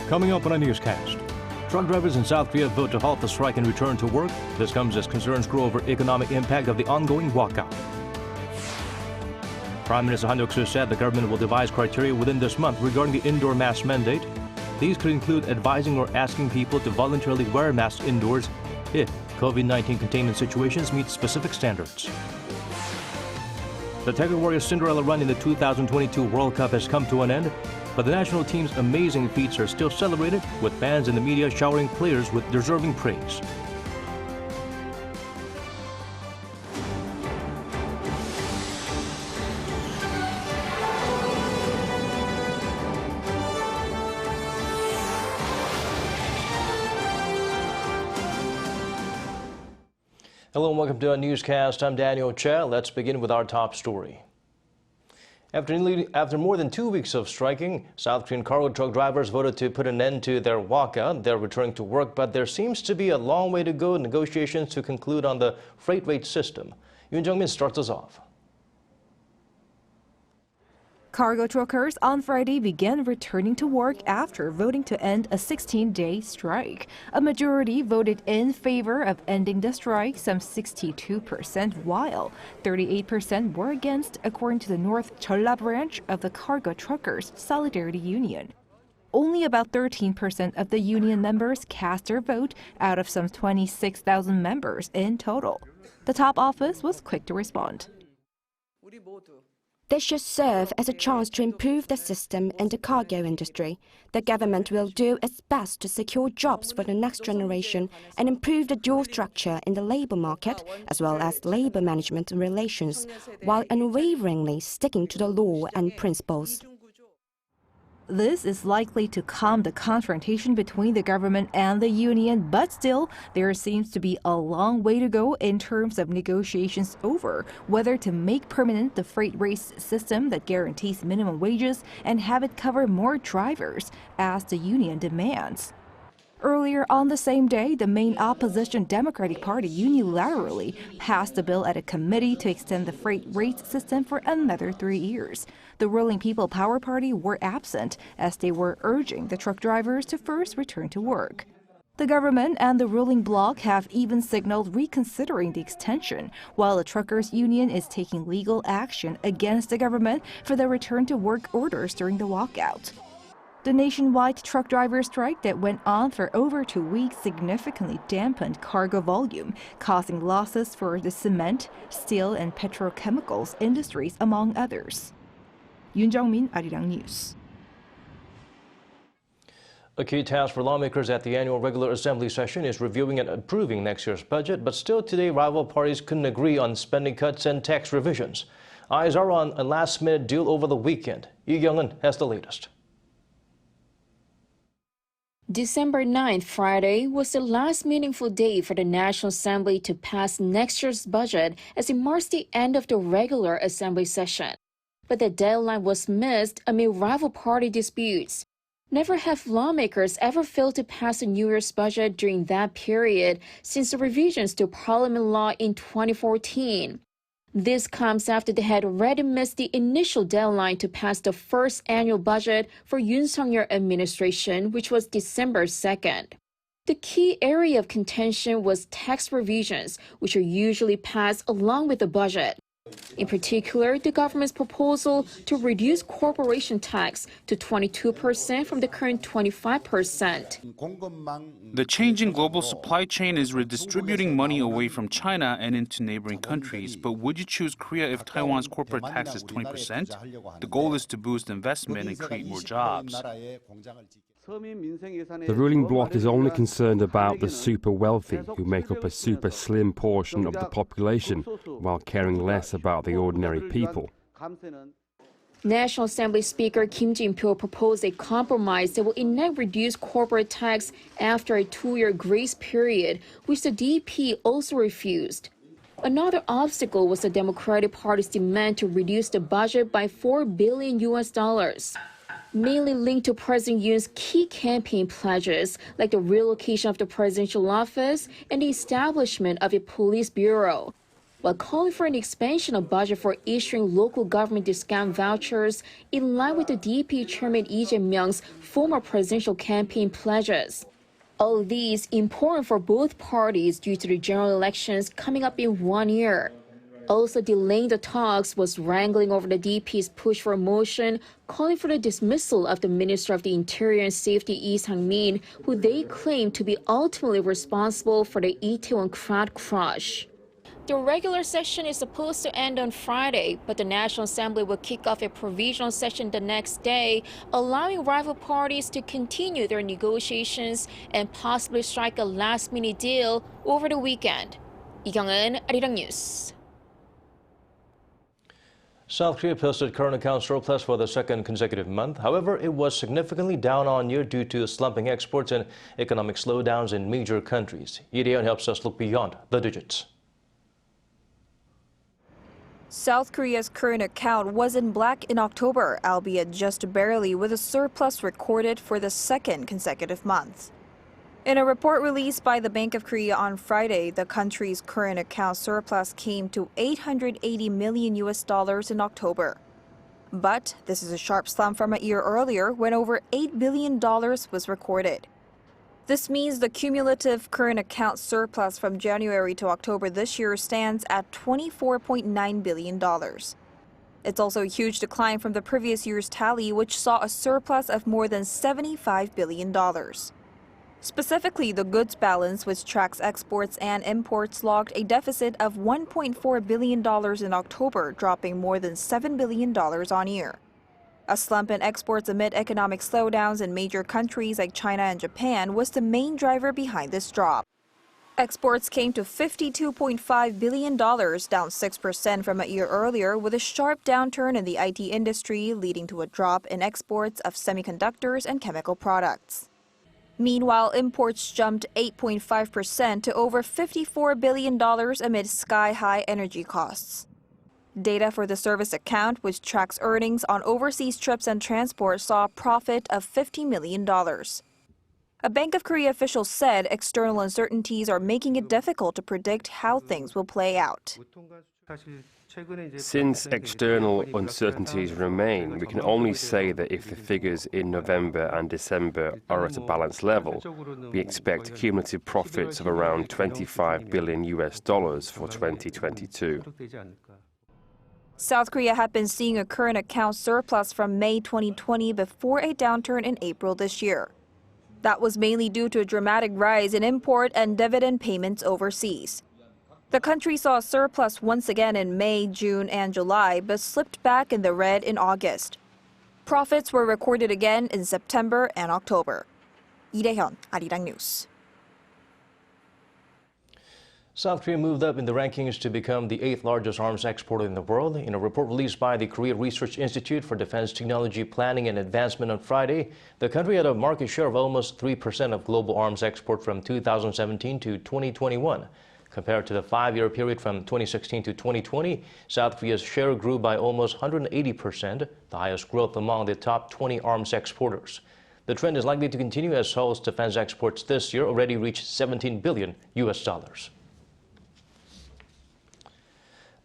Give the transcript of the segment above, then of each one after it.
Coming up on a newscast. Truck drivers in South Korea vote to halt the strike and return to work. This comes as concerns grow over economic impact of the ongoing walkout. Prime Minister Han Duck-soo said the government will devise criteria within this month regarding the indoor mask mandate. These could include advising or asking people to voluntarily wear masks indoors if COVID-19 containment situations meet specific standards. The Tiger Warriors' Cinderella run in the 2022 World Cup has come to an end, but the national team's amazing feats are still celebrated, with fans and the media showering players with deserving praise. Hello and welcome to our newscast. I'm Daniel Che. Let's begin with our top story. After more than 2 weeks of striking, South Korean cargo truck drivers voted to put an end to their walkout. They're returning to work, but there seems to be a long way to go in negotiations to conclude on the freight rate system. Yoon Jung-min starts us off. Cargo truckers on Friday began returning to work after voting to end a 16-day strike. A majority voted in favor of ending the strike, some 62%, while 38% were against, according to the North Jeolla branch of the Cargo Truckers Solidarity Union. Only about 13% of the union members cast their vote out of some 26,000 members in total. The top office was quick to respond. This should serve as a chance to improve the system in the cargo industry. The government will do its best to secure jobs for the next generation and improve the dual structure in the labor market, as well as labor management and relations, while unwaveringly sticking to the law and principles. This is likely to calm the confrontation between the government and the union, but still, there seems to be a long way to go in terms of negotiations over whether to make permanent the freight rates system that guarantees minimum wages and have it cover more drivers, as the union demands. Earlier on the same day, the main opposition Democratic Party unilaterally passed a bill at a committee to extend the freight rates system for another 3 years. The ruling People Power Party were absent, as they were urging the truck drivers to first return to work. The government and the ruling bloc have even signaled reconsidering the extension, while the truckers' union is taking legal action against the government for the return to work orders during the walkout. The nationwide truck driver strike that went on for over 2 weeks significantly dampened cargo volume, causing losses for the cement, steel, and petrochemicals industries, among others. Yoon Jung-min, Arirang News. A key task for lawmakers at the annual regular assembly session is reviewing and approving next year's budget, but still today rival parties couldn't agree on spending cuts and tax revisions. Eyes are on a last-minute deal over the weekend. Lee Kyung-eun has the latest. December 9th, Friday, was the last meaningful day for the National Assembly to pass next year's budget as it marks the end of the regular Assembly session. But the deadline was missed amid rival party disputes. Never have lawmakers ever failed to pass a New Year's budget during that period since the revisions to Parliament law in 2014. This comes after they had already missed the initial deadline to pass the first annual budget for Yoon Suk-yeol administration, which was December 2nd. The key area of contention was tax revisions, which are usually passed along with the budget. In particular, the government's proposal to reduce corporation tax to 22% from the current 25%. The changing global supply chain is redistributing money away from China and into neighboring countries. But would you choose Korea if Taiwan's corporate tax is 20%? The goal is to boost investment and create more jobs. The ruling bloc is only concerned about the super wealthy, who make up a super slim portion of the population, while caring less about the ordinary people. National Assembly Speaker Kim Jin-pyo proposed a compromise that will enact reduced corporate tax after a 2-year grace period, which the DP also refused. Another obstacle was the Democratic Party's demand to reduce the budget by $4 billion, mainly linked to President Yoon's key campaign pledges, like the relocation of the presidential office and the establishment of a police bureau. while calling for an expansion of budget for issuing local government discount vouchers in line with the DP chairman Lee Jae-myung's former presidential campaign pledges. All of these important for both parties due to the general elections coming up in 1 year. Also delaying the talks was wrangling over the DP's push for a motion calling for the dismissal of the Minister of the Interior and Safety Lee Sang-min, who they claim to be ultimately responsible for the Itaewon crowd crush. The regular session is supposed to end on Friday, but the National Assembly will kick off a provisional session the next day, allowing rival parties to continue their negotiations and possibly strike a last-minute deal over the weekend. 이경은, Arirang News. South Korea posted current account surplus for the second consecutive month. However, it was significantly down on year due to slumping exports and economic slowdowns in major countries. Lee Dae-yeon helps us look beyond the digits. South Korea's current account was in black in October, albeit just barely, with a surplus recorded for the second consecutive month. In a report released by the Bank of Korea on Friday, the country's current account surplus came to $880 million in October. But this is a sharp slump from a year earlier when over $8 billion was recorded. This means the cumulative current account surplus from January to October this year stands at $24.9 billion. It's also a huge decline from the previous year's tally, which saw a surplus of more than $75 billion. Specifically, the goods balance, which tracks exports and imports, logged a deficit of $1.4 billion in October, dropping more than $7 billion on year. A slump in exports amid economic slowdowns in major countries like China and Japan was the main driver behind this drop. Exports came to $52.5 billion, down 6% from a year earlier, with a sharp downturn in the IT industry, leading to a drop in exports of semiconductors and chemical products. Meanwhile, imports jumped 8.5% to over $54 billion amid sky-high energy costs. Data for the service account, which tracks earnings on overseas trips and transport, saw a profit of $50 million. A Bank of Korea official said external uncertainties are making it difficult to predict how things will play out. Since external uncertainties remain, we can only say that if the figures in November and December are at a balanced level, we expect cumulative profits of around $25 billion for 2022. South Korea had been seeing a current account surplus from May 2020 before a downturn in April this year. That was mainly due to a dramatic rise in import and dividend payments overseas. The country saw a surplus once again in May, June, and July, but slipped back in the red in August. Profits were recorded again in September and October. Lee Dae-yeon, Arirang News. South Korea moved up in the rankings to become the 8th largest arms exporter in the world. In a report released by the Korea Research Institute for Defense Technology Planning and Advancement on Friday, the country had a market share of almost 3% of global arms export from 2017 to 2021. Compared to the 5-year period from 2016 to 2020, South Korea's share grew by almost 180%, the highest growth among the top 20 arms exporters. The trend is likely to continue as Seoul's defense exports this year already reached $17 billion.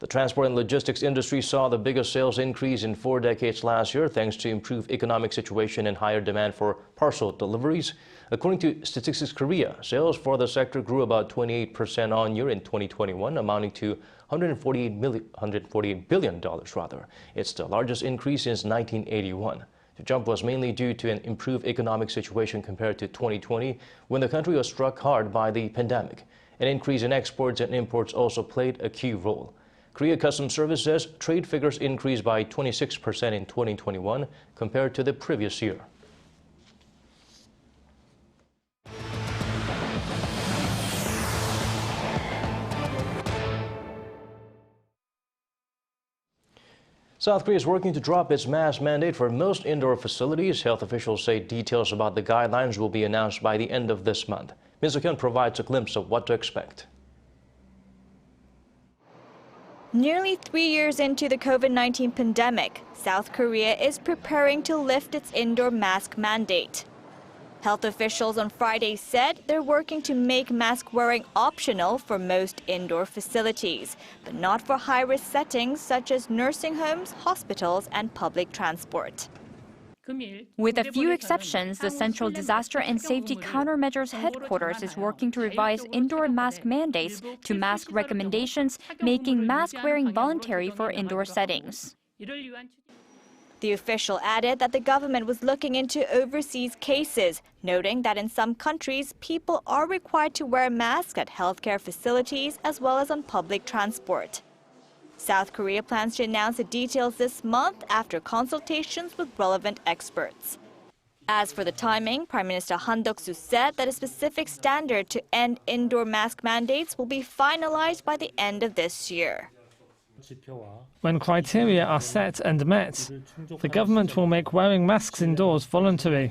The transport and logistics industry saw the biggest sales increase in 4 decades last year, thanks to improved economic situation and higher demand for parcel deliveries. According to Statistics Korea, sales for the sector grew about 28% on year in 2021, amounting to $148 billion. It's the largest increase since 1981. The jump was mainly due to an improved economic situation compared to 2020, when the country was struck hard by the pandemic. An increase in exports and imports also played a key role. Korea Customs Service says trade figures increased by 26% in 2021 compared to the previous year. South Korea is working to drop its mask mandate for most indoor facilities. Health officials say details about the guidelines will be announced by the end of this month. Min Suk-hyun provides a glimpse of what to expect. Nearly 3 years into the COVID-19 pandemic, South Korea is preparing to lift its indoor mask mandate. Health officials on Friday said they're working to make mask wearing optional for most indoor facilities, but not for high-risk settings such as nursing homes, hospitals, and public transport. With a few exceptions, the Central Disaster and Safety Countermeasures Headquarters is working to revise indoor mask mandates to mask recommendations, making mask wearing voluntary for indoor settings. The official added that the government was looking into overseas cases, noting that in some countries, people are required to wear masks at healthcare facilities as well as on public transport. South Korea plans to announce the details this month after consultations with relevant experts. As for the timing, Prime Minister Han Duck-soo said that a specific standard to end indoor mask mandates will be finalized by the end of this year. When criteria are set and met, the government will make wearing masks indoors voluntary.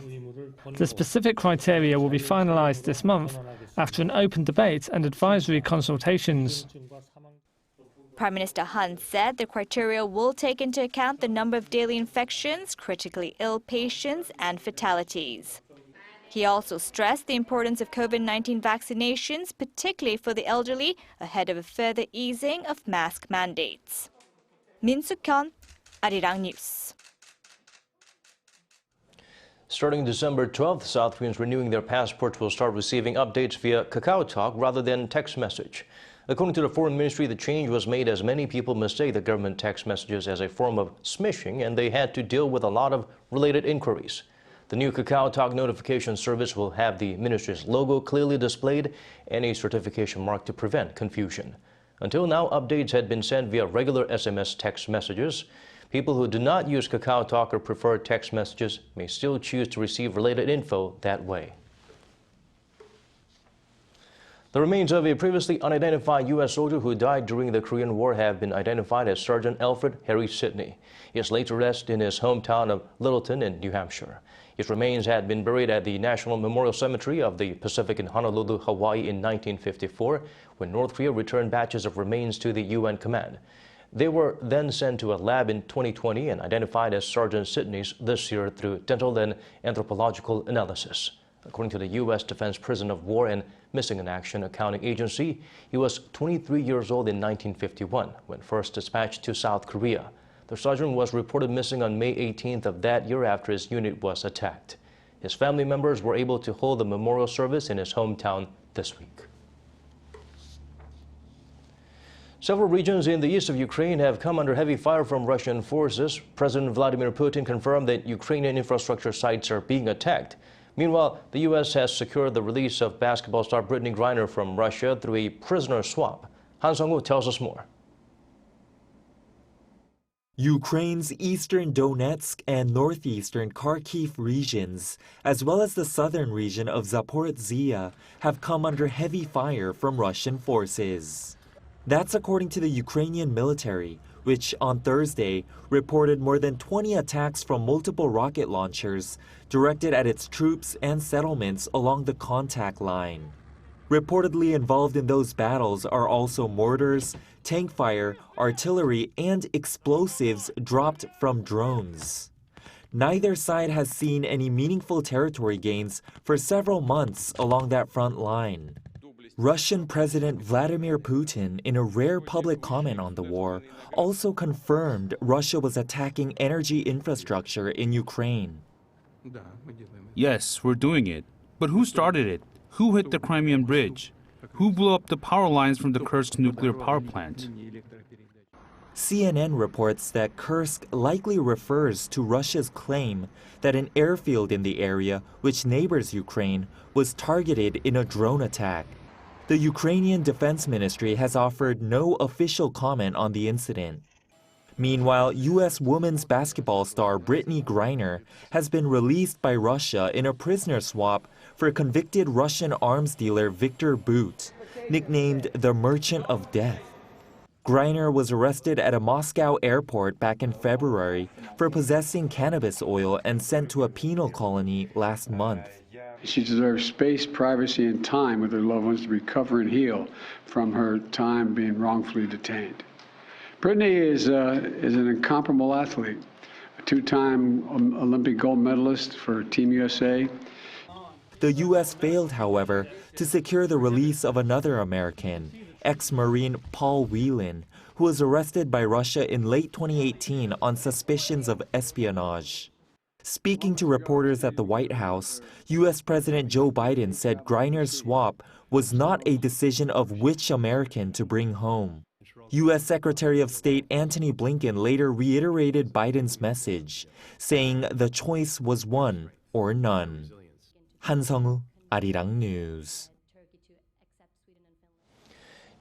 The specific criteria will be finalized this month after an open debate and advisory consultations. Prime Minister Han said the criteria will take into account the number of daily infections, critically ill patients, and fatalities. He also stressed the importance of COVID-19 vaccinations, particularly for the elderly, ahead of a further easing of mask mandates. Min Suk-hyun, Arirang News. Starting December 12th, South Koreans renewing their passports will start receiving updates via KakaoTalk rather than text message. According to the Foreign Ministry, the change was made as many people mistake the government text messages as a form of smishing, and they had to deal with a lot of related inquiries. The new KakaoTalk notification service will have the ministry's logo clearly displayed and a certification mark to prevent confusion. Until now, updates had been sent via regular SMS text messages. People who do not use KakaoTalk or prefer text messages may still choose to receive related info that way. The remains of a previously unidentified U.S. soldier who died during the Korean War have been identified as Sergeant Alfred Harry Sidney. He is laid to rest in his hometown of Littleton in New Hampshire. His remains had been buried at the National Memorial Cemetery of the Pacific in Honolulu, Hawaii in 1954, when North Korea returned batches of remains to the UN command. They were then sent to a lab in 2020 and identified as Sergeant Sidney's this year through dental and anthropological analysis. According to the U.S. Defense Prison of War and Missing in Action Accounting Agency, he was 23 years old in 1951 when first dispatched to South Korea. The sergeant was reported missing on May 18th of that year after his unit was attacked. His family members were able to hold the memorial service in his hometown this week. Several regions in the east of Ukraine have come under heavy fire from Russian forces. President Vladimir Putin confirmed that Ukrainian infrastructure sites are being attacked. Meanwhile, the U.S. has secured the release of basketball star Brittney Griner from Russia through a prisoner swap. Han Sung-woo tells us more. Ukraine's eastern Donetsk and northeastern Kharkiv regions, as well as the southern region of Zaporizhzhia, have come under heavy fire from Russian forces. That's according to the Ukrainian military, which on Thursday reported more than 20 attacks from multiple rocket launchers directed at its troops and settlements along the contact line. Reportedly involved in those battles are also mortars, tank fire, artillery, and explosives dropped from drones. Neither side has seen any meaningful territory gains for several months along that front line. Russian President Vladimir Putin, in a rare public comment on the war, also confirmed Russia was attacking energy infrastructure in Ukraine. Yes, we're doing it. But who started it? Who hit the Crimean Bridge? Who blew up the power lines from the Kursk nuclear power plant? CNN reports that Kursk likely refers to Russia's claim that an airfield in the area, which neighbors Ukraine, was targeted in a drone attack. The Ukrainian Defense Ministry has offered no official comment on the incident. Meanwhile, U.S. women's basketball star Brittney Griner has been released by Russia in a prisoner swap for convicted Russian arms dealer Viktor Bout, nicknamed the Merchant of Death. Griner was arrested at a Moscow airport back in February for possessing cannabis oil and sent to a penal colony last month. She deserves space, privacy, and time with her loved ones to recover and heal from her time being wrongfully detained. Brittney is an incomparable athlete, a two-time Olympic gold medalist for Team USA. The U.S. failed, however, to secure the release of another American, ex-Marine Paul Whelan, who was arrested by Russia in late 2018 on suspicions of espionage. Speaking to reporters at the White House, U.S. President Joe Biden said Griner's swap was not a decision of which American to bring home. U.S. Secretary of State Antony Blinken later reiterated Biden's message, saying the choice was one or none. 한성우, Arirang News.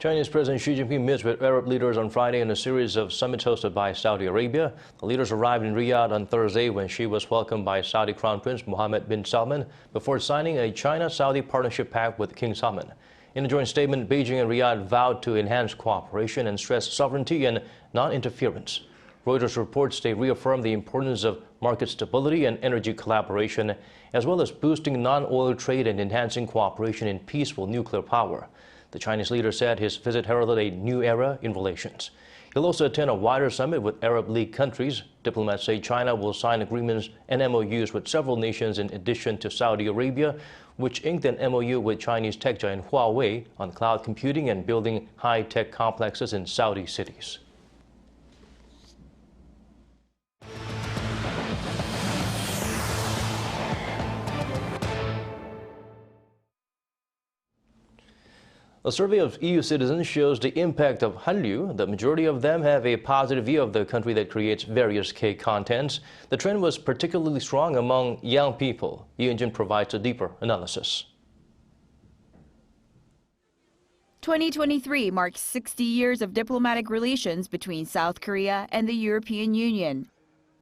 Chinese President Xi Jinping meets with Arab leaders on Friday in a series of summits hosted by Saudi Arabia. The leaders arrived in Riyadh on Thursday when Xi was welcomed by Saudi Crown Prince Mohammed bin Salman before signing a China-Saudi partnership pact with King Salman. In a joint statement, Beijing and Riyadh vowed to enhance cooperation and stress sovereignty and non-interference. Reuters reports they reaffirmed the importance of market stability and energy collaboration, as well as boosting non-oil trade and enhancing cooperation in peaceful nuclear power. The Chinese leader said his visit heralded a new era in relations. He'll also attend a wider summit with Arab League countries. Diplomats say China will sign agreements and MOUs with several nations in addition to Saudi Arabia, which inked an MOU with Chinese tech giant Huawei on cloud computing and building high-tech complexes in Saudi cities. A survey of EU citizens shows the impact of Hallyu. The majority of them have a positive view of the country that creates various K contents. The trend was particularly strong among young people. Yunjin provides a deeper analysis. 2023 marks 60 years of diplomatic relations between South Korea and the European Union.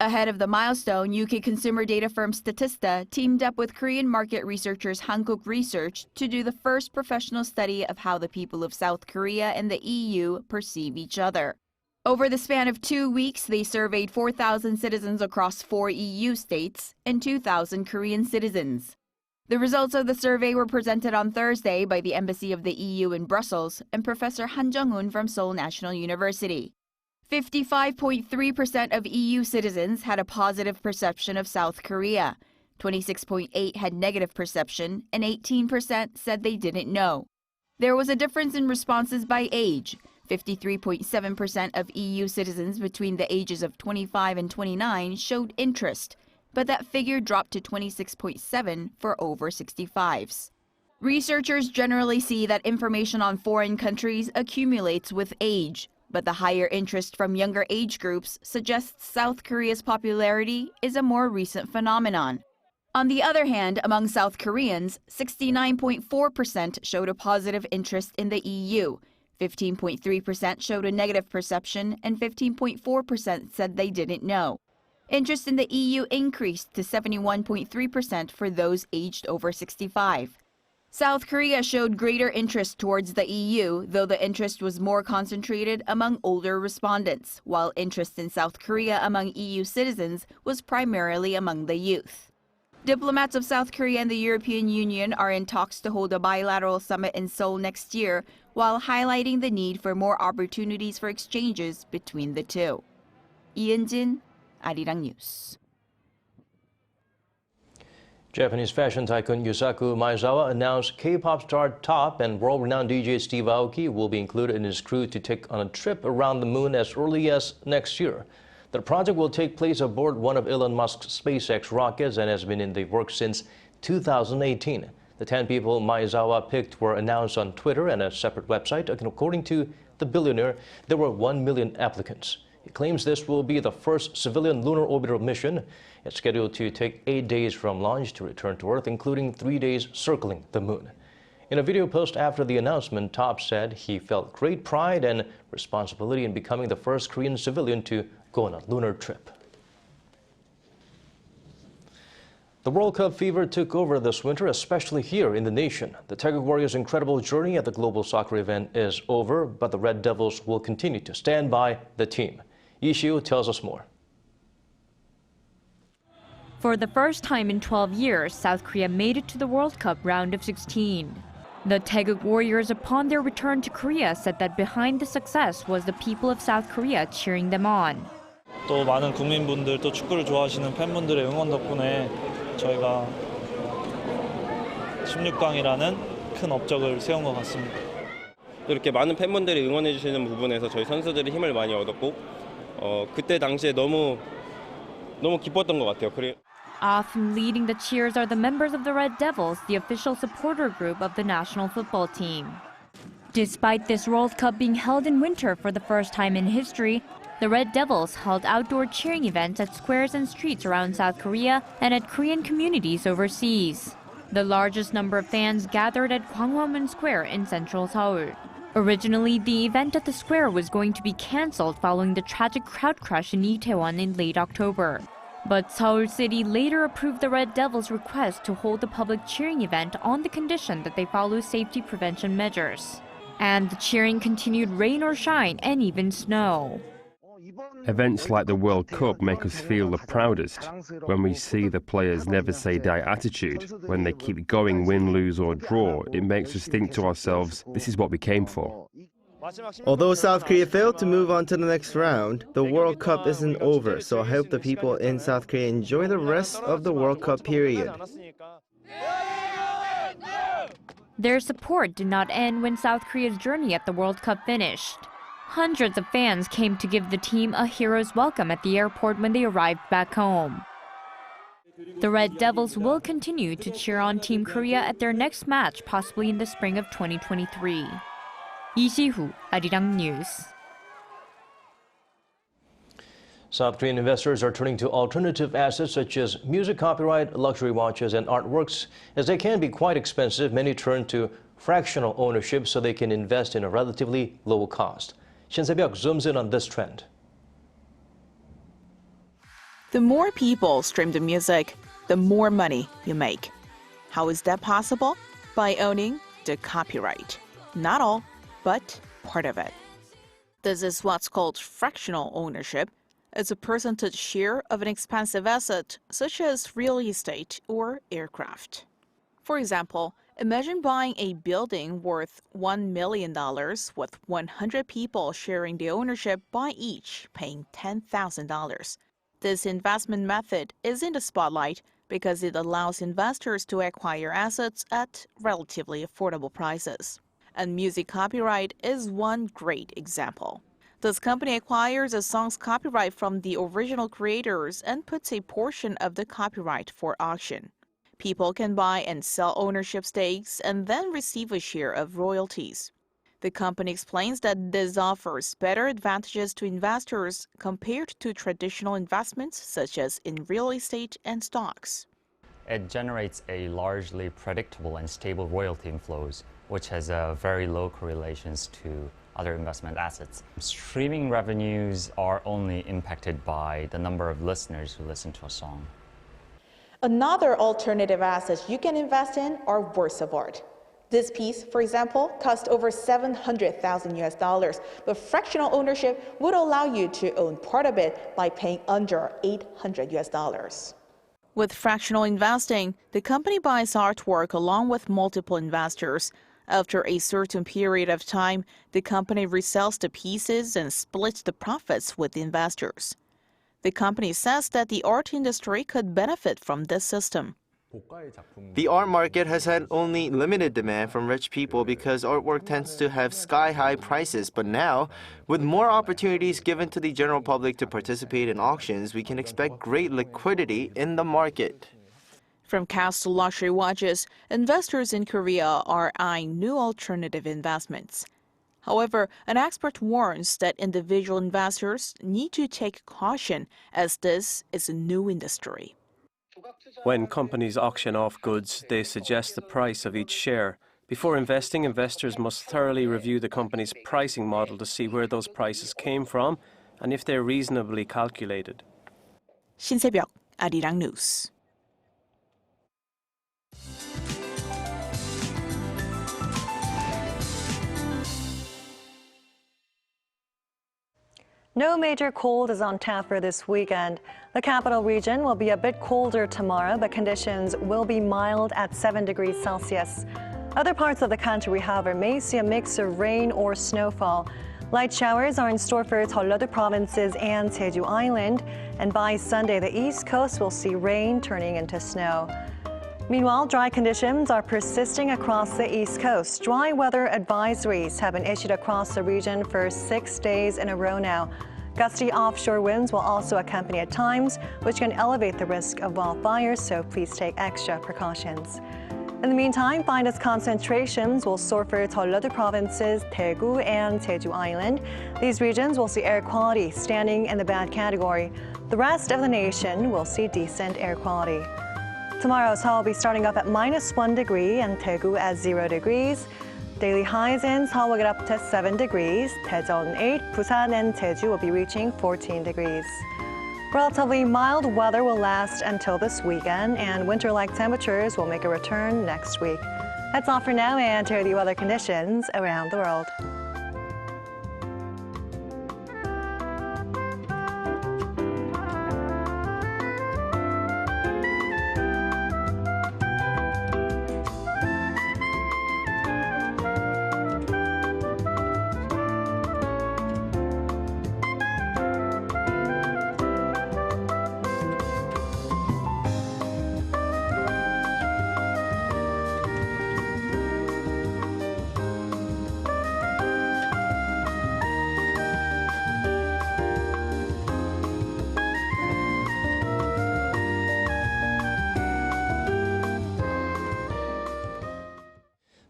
Ahead of the milestone, UK consumer data firm Statista teamed up with Korean market researchers Hankuk Research to do the first professional study of how the people of South Korea and the EU perceive each other. Over the span of 2 weeks, they surveyed 4,000 citizens across 4 EU states and 2,000 Korean citizens. The results of the survey were presented on Thursday by the Embassy of the EU in Brussels and Professor Han Jung-un from Seoul National University. 55.3% of EU citizens had a positive perception of South Korea. 26.8% had negative perception, and 18% said they didn't know. There was a difference in responses by age. 53.7% of EU citizens between the ages of 25 and 29 showed interest, but that figure dropped to 26.7% for over 65s. Researchers generally see that information on foreign countries accumulates with age, but the higher interest from younger age groups suggests South Korea's popularity is a more recent phenomenon. On the other hand, among South Koreans, 69.4% showed a positive interest in the EU, 15.3% showed a negative perception, and 15.4% said they didn't know. Interest in the EU increased to 71.3% for those aged over 65. South Korea showed greater interest towards the EU, though the interest was more concentrated among older respondents, while interest in South Korea among EU citizens was primarily among the youth. Diplomats of South Korea and the European Union are in talks to hold a bilateral summit in Seoul next year, while highlighting the need for more opportunities for exchanges between the two. 이은진, Arirang News. Japanese fashion tycoon Yusaku Maezawa announced K-pop star Top and world-renowned DJ Steve Aoki will be included in his crew to take on a trip around the moon as early as next year. The project will take place aboard one of Elon Musk's SpaceX rockets and has been in the works since 2018. The 10 people Maezawa picked were announced on Twitter and a separate website. According to the billionaire, there were 1 million applicants. He claims this will be the first civilian lunar orbiter mission. It's scheduled to take 8 days from launch to return to Earth, including 3 days circling the moon. In a video post after the announcement, Top said he felt great pride and responsibility in becoming the first Korean civilian to go on a lunar trip. The World Cup fever took over this winter, especially here in the nation. The Taeguk Warriors' incredible journey at the global soccer event is over, but the Red Devils will continue to stand by the team. Lee Shiu tells us more. For the first time in 12 years, South Korea made it to the World Cup round of 16. The Taeguk Warriors, upon their return to Korea, said that behind the success was the people of South Korea cheering them on. 또 많은 국민분들, 또 축구를 좋아하시는 팬분들의 응원 덕분에 저희가 16강이라는 큰 업적을 세운 것 같습니다. 이렇게 많은 팬분들이 응원해 주시는 부분에서 저희 선수들이 힘을 많이 얻었고 그때 당시에 너무 기뻤던 것 같아요. Often leading the cheers are the members of the Red Devils, the official supporter group of the national football team. Despite this World Cup being held in winter for the first time in history, the Red Devils held outdoor cheering events at squares and streets around South Korea and at Korean communities overseas. The largest number of fans gathered at Gwanghwamun Square in central Seoul. Originally, the event at the square was going to be cancelled following the tragic crowd crush in Itaewon in late October. But Seoul City later approved the Red Devils' request to hold the public cheering event on the condition that they follow safety prevention measures. And the cheering continued rain or shine and even snow. Events like the World Cup make us feel the proudest when we see the players' never say die attitude. When they keep going, win, lose or draw, it makes us think to ourselves, this is what we came for. Although South Korea failed to move on to the next round, the World Cup isn't over, so I hope the people in South Korea enjoy the rest of the World Cup period. Their support did not end when South Korea's journey at the World Cup finished. Hundreds of fans came to give the team a hero's welcome at the airport when they arrived back home. The Red Devils will continue to cheer on Team Korea at their next match, possibly in the spring of 2023. 이시후, Arirang News. South Korean investors are turning to alternative assets such as music copyright, luxury watches, and artworks. As they can be quite expensive, many turn to fractional ownership so they can invest in a relatively low cost. Shin Se-byuk zooms in on this trend. The more people stream the music, the more money you make. How is that possible? By owning the copyright. Not all, but part of it. This is what's called fractional ownership. It's a percentage share of an expensive asset, such as real estate or aircraft. For example, imagine buying a building worth $1 million with 100 people sharing the ownership by each paying $10,000. This investment method is in the spotlight because it allows investors to acquire assets at relatively affordable prices. And music copyright is one great example. This company acquires a song's copyright from the original creators and puts a portion of the copyright for auction. People can buy and sell ownership stakes and then receive a share of royalties. The company explains that this offers better advantages to investors compared to traditional investments such as in real estate and stocks. It generates a largely predictable and stable royalty inflows, which has very low correlations to other investment assets. Streaming revenues are only impacted by the number of listeners who listen to a song. Another alternative asset you can invest in are works of art. This piece, for example, cost over $700,000, but fractional ownership would allow you to own part of it by paying under $800. With fractional investing, the company buys artwork along with multiple investors. After a certain period of time, the company resells the pieces and splits the profits with the investors. The company says that the art industry could benefit from this system. The art market has had only limited demand from rich people because artwork tends to have sky-high prices. But now, with more opportunities given to the general public to participate in auctions, we can expect great liquidity in the market. From cars to luxury watches, investors in Korea are eyeing new alternative investments. However, an expert warns that individual investors need to take caution as this is a new industry. When companies auction off goods, they suggest the price of each share. Before investing, investors must thoroughly review the company's pricing model to see where those prices came from and if they're reasonably calculated. Shin Se-byuk, Arirang News. No major cold is on tap for this weekend. The capital region will be a bit colder tomorrow, but conditions will be mild at 7 degrees Celsius. Other parts of the country, however, may see a mix of rain or snowfall. Light showers are in store for Jeollado provinces and Jeju Island, and by Sunday, the East Coast will see rain turning into snow. Meanwhile, dry conditions are persisting across the East Coast. Dry weather advisories have been issued across the region for 6 days in a row now. Gusty offshore winds will also accompany at times, which can elevate the risk of wildfires, so please take extra precautions. In the meantime, finest concentrations will soar for Jeollado provinces, Daegu and Jeju Island. These regions will see air quality standing in the bad category. The rest of the nation will see decent air quality. Tomorrow, Seoul will be starting off at -1 degree and Daegu at 0 degrees. Daily highs in Seoul will get up to 7 degrees, Daejeon 8, Busan and Jeju will be reaching 14 degrees. Relatively mild weather will last until this weekend, and winter-like temperatures will make a return next week. That's all for now, and here are the weather conditions around the world.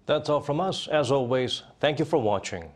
That's all from us. As always, thank you for watching.